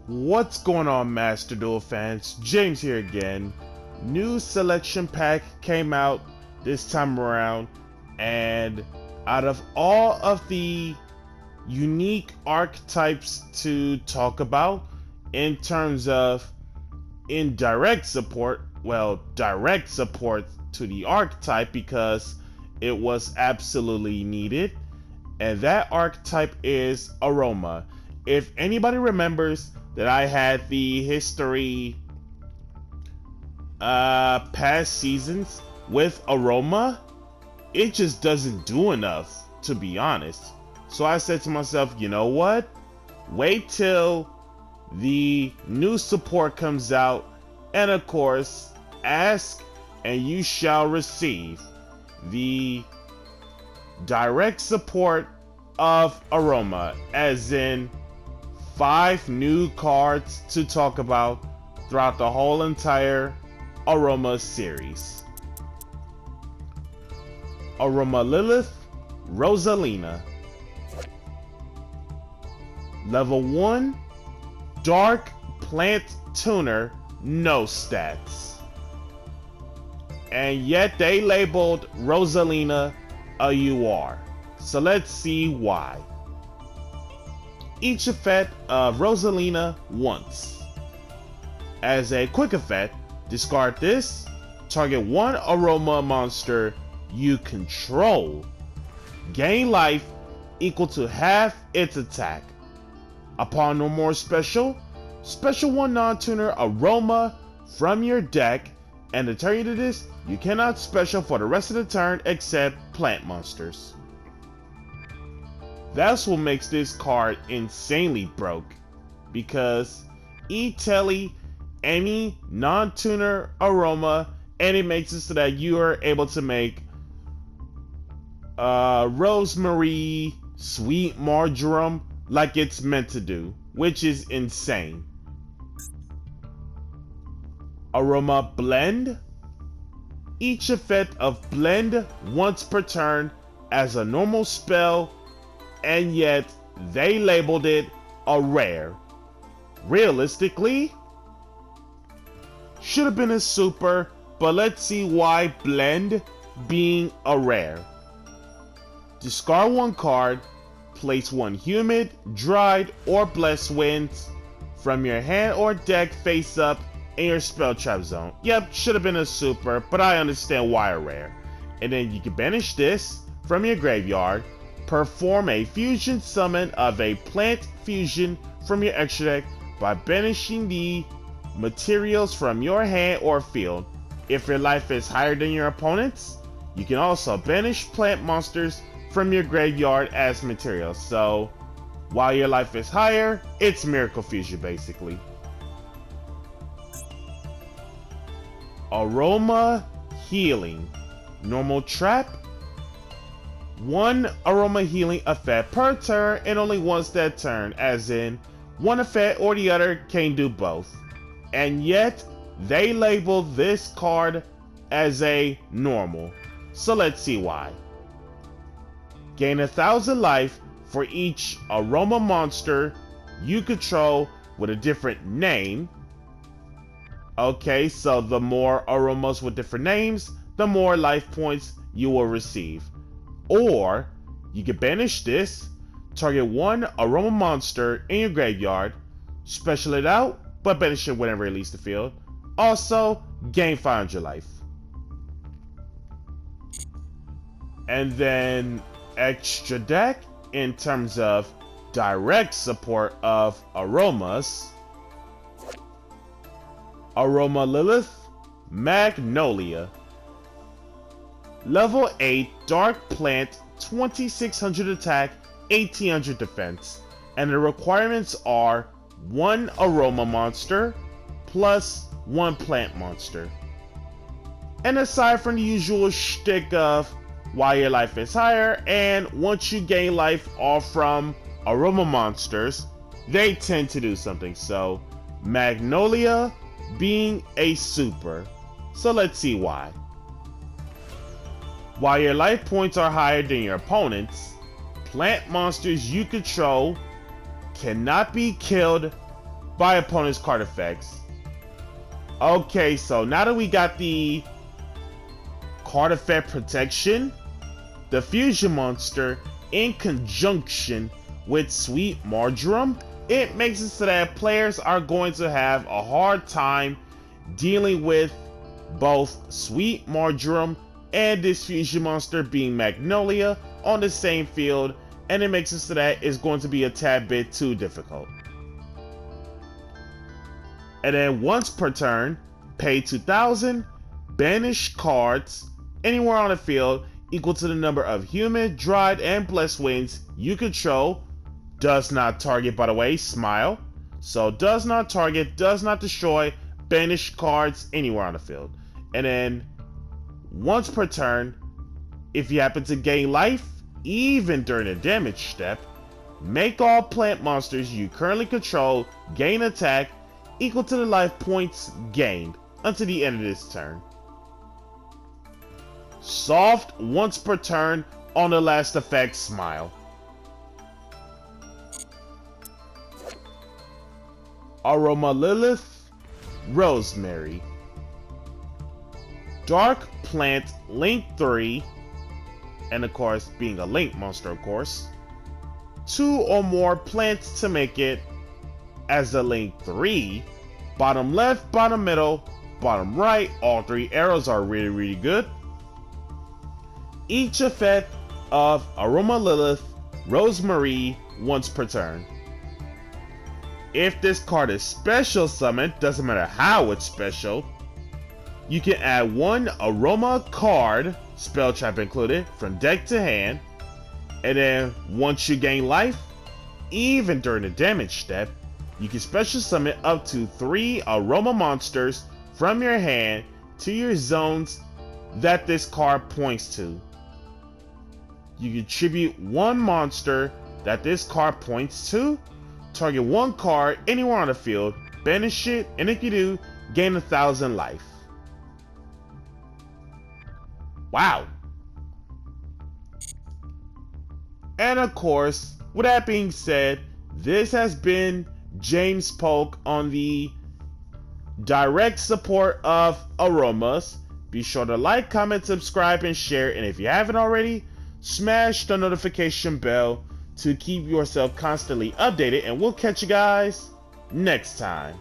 What's going on, Master Duel fans? James here again. New selection pack came out this time around, and out of all of the unique archetypes to talk about in terms of indirect support, well, direct support to the archetype because it was absolutely needed, and that archetype is Aroma. If anybody remembers that I had the history past seasons with Aroma, it just doesn't do enough, to be honest. So I said to myself, you know what? Wait till the new support comes out, and of course, ask and you shall receive the direct support of Aroma, as in 5 new cards to talk about throughout the whole entire Aroma series. Aroma Lilith Rosalina. Level 1, Dark Plant Tuner, no stats. And yet they labeled Rosalina a UR. So let's see why. Each effect of Rosalina once. As a quick effect, discard this, target one Aroma monster you control. Gain life equal to half its attack. Upon no more special 1 non-tuner Aroma from your deck, and to turn you to this, you cannot special for the rest of the turn except plant monsters. That's what makes this card insanely broke, because E-Telly any non-tuner Aroma, and it makes it so that you are able to make Rosemary, Sweet Marjoram like it's meant to do, which is insane. Aroma Blend. Each effect of Blend once per turn as a normal spell, and yet they labeled it a rare. Realistically, should have been a super, but let's see why Blend being a rare. Discard 1 card, place 1 humid, dried, or blessed winds from your hand or deck face up in your spell trap zone. Yep, should have been a super, but I understand why a rare. And then you can banish this from your graveyard, perform a fusion summon of a plant fusion from your extra deck by banishing the materials from your hand or field. If your life is higher than your opponent's, you can also banish plant monsters from your graveyard as materials. So while your life is higher, it's Miracle Fusion basically. Aroma Healing. Normal trap. 1 Aroma Healing effect per turn, and only once that turn, as in one effect or the other can do both. And yet they label this card as a normal. So let's see why. Gain 1,000 life for each Aroma monster you control with a different name. Okay, so the more Aromas with different names, the more life points you will receive. Or you can banish this, target 1 Aroma monster in your graveyard, special it out, but banish it whenever it leaves the field. Also, gain 500 life. And then extra deck, in terms of direct support of Aromas. Aroma Lilith Magnolia. Level 8 Dark Plant, 2600 attack, 1800 defense. And the requirements are 1 Aroma monster plus 1 plant monster. And aside from the usual shtick of why your life is higher, and once you gain life off from Aroma monsters, they tend to do something. So Magnolia being a super. So let's see why. While your life points are higher than your opponent's, plant monsters you control cannot be killed by opponent's card effects. Okay, so now that we got the card effect protection, the fusion monster in conjunction with Sweet Marjoram, it makes it so that players are going to have a hard time dealing with both Sweet Marjoram and this fusion monster being Magnolia on the same field, and it makes it so that it's going to be a tad bit too difficult. And then once per turn, pay 2,000, banish cards anywhere on the field equal to the number of human, dried, and blessed winds you control. Does not target, by the way, smile. So does not target, does not destroy, banish cards anywhere on the field. And then once per turn, if you happen to gain life, even during the damage step, make all plant monsters you currently control gain attack equal to the life points gained until the end of this turn. Soft once per turn on the last effect, smile. Aroma Lilith Rosemary. Dark Plant Link 3, and of course being a Link monster, of course. 2 or more plants to make it as the Link 3. Bottom left, bottom middle, bottom right, all 3 arrows are really good. Each effect of Aroma Lilith Rosemary once per turn. If this card is special summoned, doesn't matter how it's special, you can add 1 Aroma card, spell trap included, from deck to hand, and then once you gain life, even during the damage step, you can special summon up to 3 Aroma monsters from your hand to your zones that this card points to. You contribute 1 monster that this card points to, target 1 card anywhere on the field, banish it, and if you do, gain 1,000 life. Wow. And of course, with that being said, this has been James Polk on the direct support of aromas. Be sure to like, comment, subscribe, and share. And if you haven't already, smash the notification bell to keep yourself constantly updated. And we'll catch you guys next time.